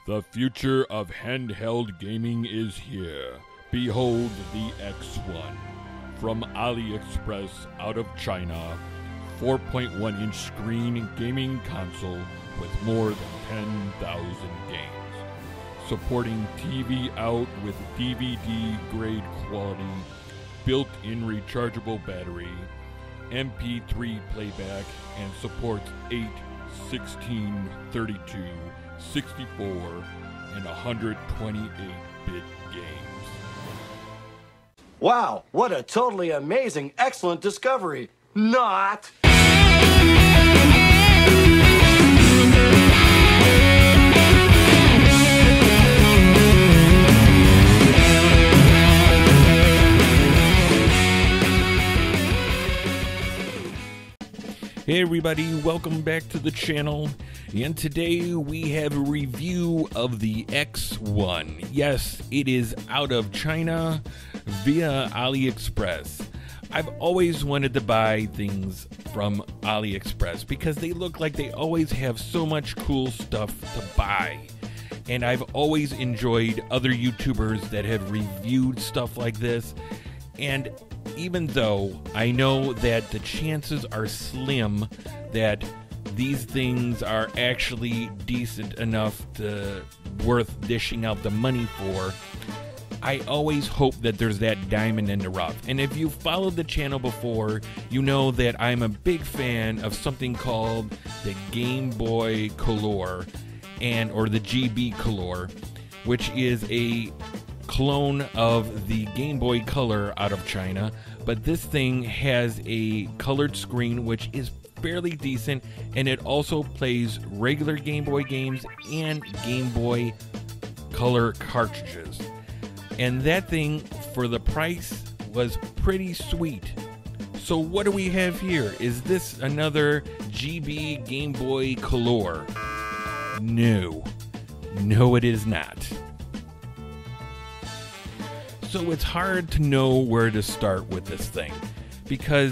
The future of handheld gaming is here. Behold the X1. From AliExpress out of China, 4.1-inch screen gaming console with more than 10,000 games. Supporting TV out with DVD grade quality, built-in rechargeable battery, Mp3 playback, and supports 8, 16, 32, 64, and 128-bit games. Wow, what a totally amazing, excellent discovery. Not! Hey everybody, welcome back to the channel, and today we have a review of the X1. Yes, it is out of China via AliExpress. I've always wanted to buy things from AliExpress because they look like they always have so much cool stuff to buy. And I've always enjoyed other YouTubers that have reviewed stuff like this. And even though I know that the chances are slim that these things are actually decent enough to worth dishing out the money for, I always hope that there's that diamond in the rough. And if you've followed the channel before, you know that I'm a big fan of something called the Game Boy Color, or the GB Color, which is a clone of the Game Boy Color out of China, but this thing has a colored screen which is fairly decent, and it also plays regular Game Boy games and Game Boy Color cartridges. And that thing, for the price, was pretty sweet. So what do we have here? Is this another GB Game Boy Color? No, it is not. So it's hard to know where to start with this thing, because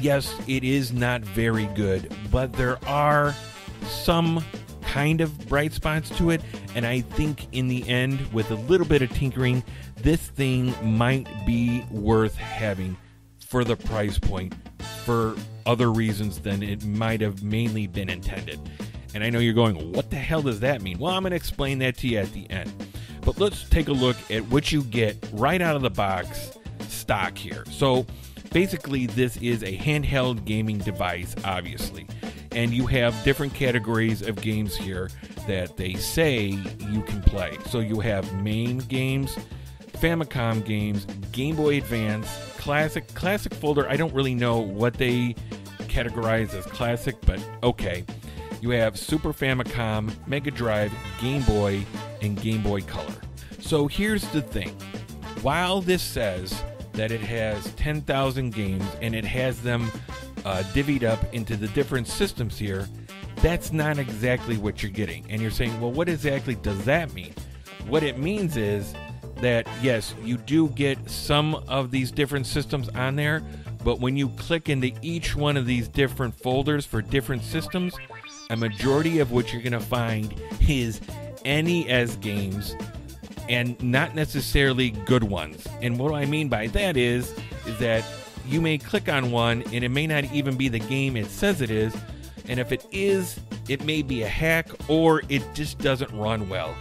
yes, it is not very good, but there are some kind of bright spots to it, and I think in the end, with a little bit of tinkering, this thing might be worth having for the price point for other reasons than it might have mainly been intended. And I know you're going, what the hell does that mean? Well, I'm going to explain that to you at the end. But let's take a look at what you get right out of the box stock here. So basically this is a handheld gaming device, obviously. And you have different categories of games here that they say you can play. So you have MAME games, Famicom games, Game Boy Advance, Classic folder. I don't really know what they categorize as classic, but okay. You have Super Famicom, Mega Drive, Game Boy, and Game Boy Color. So here's the thing. While this says that it has 10,000 games and it has them divvied up into the different systems here, that's not exactly what you're getting. And you're saying, well, what exactly does that mean? What it means is that, yes, you do get some of these different systems on there, but when you click into each one of these different folders for different systems, a majority of what you're going to find is NES games, and not necessarily good ones. And what I mean by that is that you may click on one and it may not even be the game it says it is, and if it is, it may be a hack or it just doesn't run well.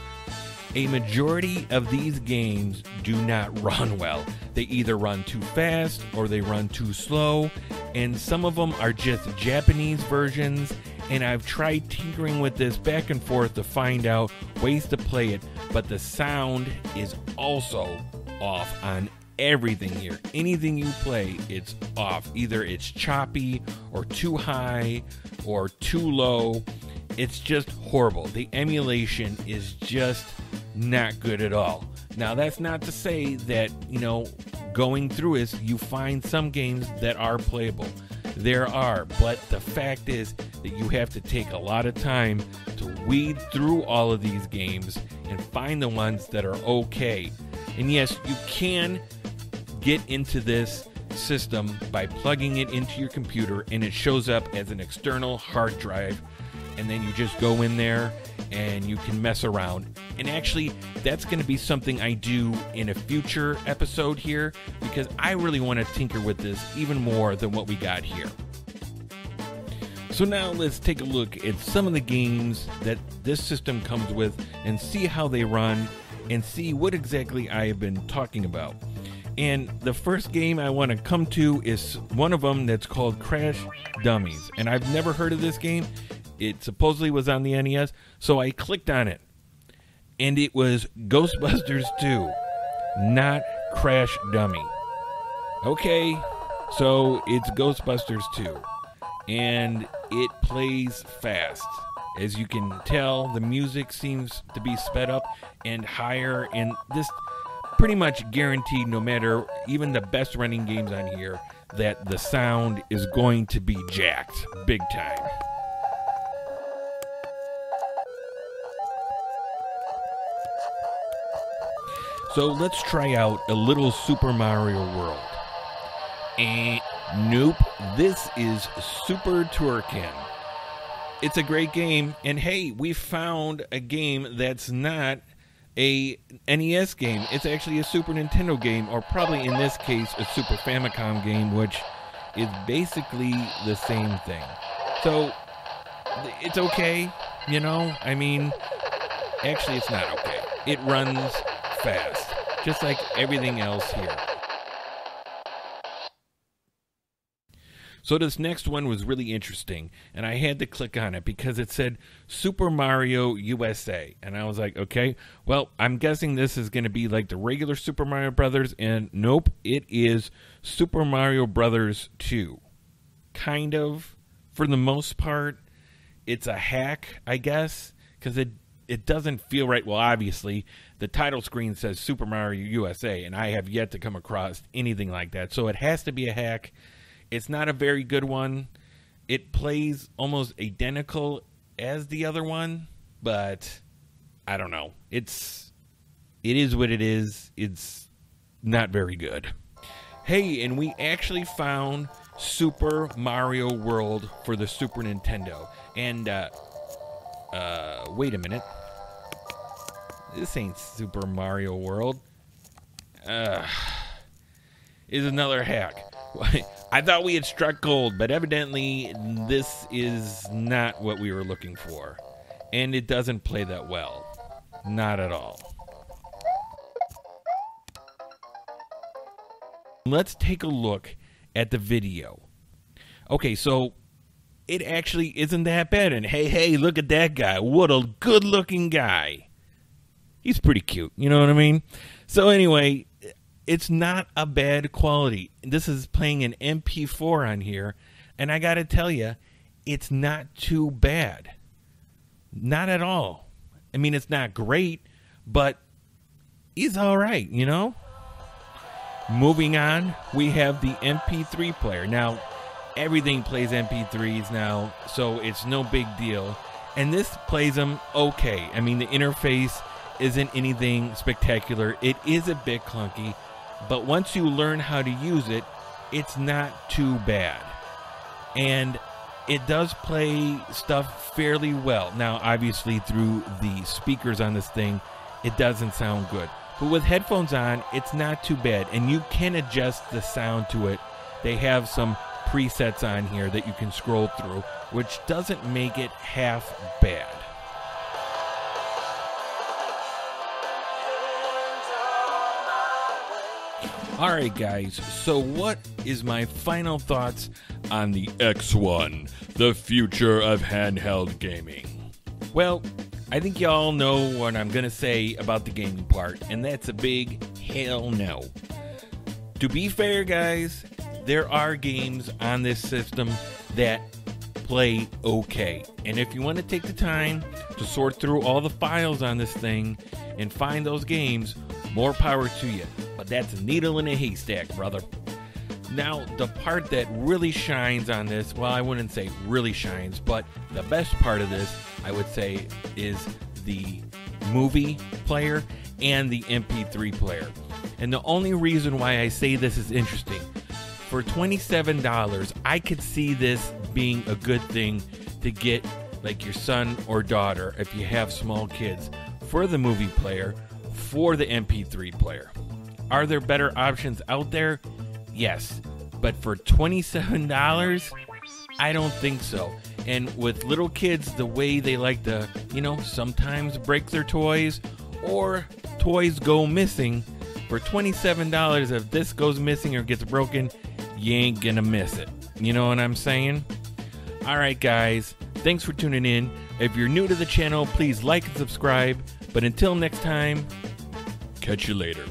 A majority of these games do not run well. They either run too fast or they run too slow, and some of them are just Japanese versions, and I've tried tinkering with this back and forth to find out ways to play it, but the sound is also off on everything here. Anything you play, it's off. Either it's choppy or too high or too low. It's just horrible. The emulation is just not good at all. Now, that's not to say that, going through this, you find some games that are playable. There are, but the fact is that you have to take a lot of time to weed through all of these games and find the ones that are okay. And yes, you can get into this system by plugging it into your computer, and it shows up as an external hard drive, and then you just go in there and you can mess around. And actually, that's going to be something I do in a future episode here, because I really want to tinker with this even more than what we got here. So now let's take a look at some of the games that this system comes with and see how they run and see what exactly I have been talking about. And the first game I want to come to is one of them that's called Crash Dummies. And I've never heard of this game. It supposedly was on the NES, so I clicked on it. And it was Ghostbusters 2, not Crash Dummy. Okay, so it's Ghostbusters 2. And it plays fast. As you can tell, the music seems to be sped up and higher, and this pretty much guaranteed, no matter even the best running games on here, that the sound is going to be jacked big time. So let's try out a little Super Mario World. And nope, this is Super Turrican. It's a great game, and hey, we found a game that's not a NES game. It's actually a Super Nintendo game, or probably in this case a Super Famicom game, which is basically the same thing. So it's okay, you know? I mean, actually it's not okay. It runs fast, just like everything else here. So this next one was really interesting, and I had to click on it because it said Super Mario USA. And I was like, okay, well, I'm guessing this is going to be like the regular Super Mario Brothers, and nope, it is Super Mario Brothers 2. Kind of, for the most part. It's a hack, I guess, because it doesn't feel right. Well, obviously, the title screen says Super Mario USA, and I have yet to come across anything like that. So it has to be a hack. It's not a very good one. It plays almost identical as the other one, but I don't know. It is what it is. It's not very good. Hey, and we actually found Super Mario World for the Super Nintendo. And wait a minute. This ain't Super Mario World. Is another hack. I thought we had struck gold, but evidently this is not what we were looking for. And it doesn't play that well. Not at all. Let's take a look at the video. Okay, so it actually isn't that bad. And hey, look at that guy. What a good-looking guy. He's pretty cute, you know what I mean? So anyway, it's not a bad quality. This is playing an MP4 on here, and I gotta tell you, it's not too bad. Not at all. I mean, it's not great, but it's all right, you know? Moving on, we have the Mp3 player. Now, everything plays MP3s now, so it's no big deal. And this plays them okay. I mean, the interface isn't anything spectacular. It is a bit clunky, but once you learn how to use it, it's not too bad. And it does play stuff fairly well. Now, obviously, through the speakers on this thing, it doesn't sound good. But with headphones on, it's not too bad. And you can adjust the sound to it. They have some presets on here that you can scroll through, which doesn't make it half bad. Alright guys, so what is my final thoughts on the X1, the future of handheld gaming? Well, I think y'all know what I'm going to say about the gaming part, and that's a big hell no. To be fair guys, there are games on this system that play okay. And if you want to take the time to sort through all the files on this thing and find those games, more power to you. But that's a needle in a haystack, brother. Now, the part that really shines on this, well, I wouldn't say really shines, but the best part of this, I would say, is the movie player and the MP3 player. And the only reason why I say this is interesting, for $27, I could see this being a good thing to get like your son or daughter, if you have small kids, for the movie player, for the MP3 player. Are there better options out there? Yes, but for $27, I don't think so. And with little kids, the way they like to, sometimes break their toys or toys go missing, for $27, if this goes missing or gets broken, you ain't gonna miss it. You know what I'm saying? Alright guys, thanks for tuning in. If you're new to the channel, please like and subscribe. But until next time, catch you later.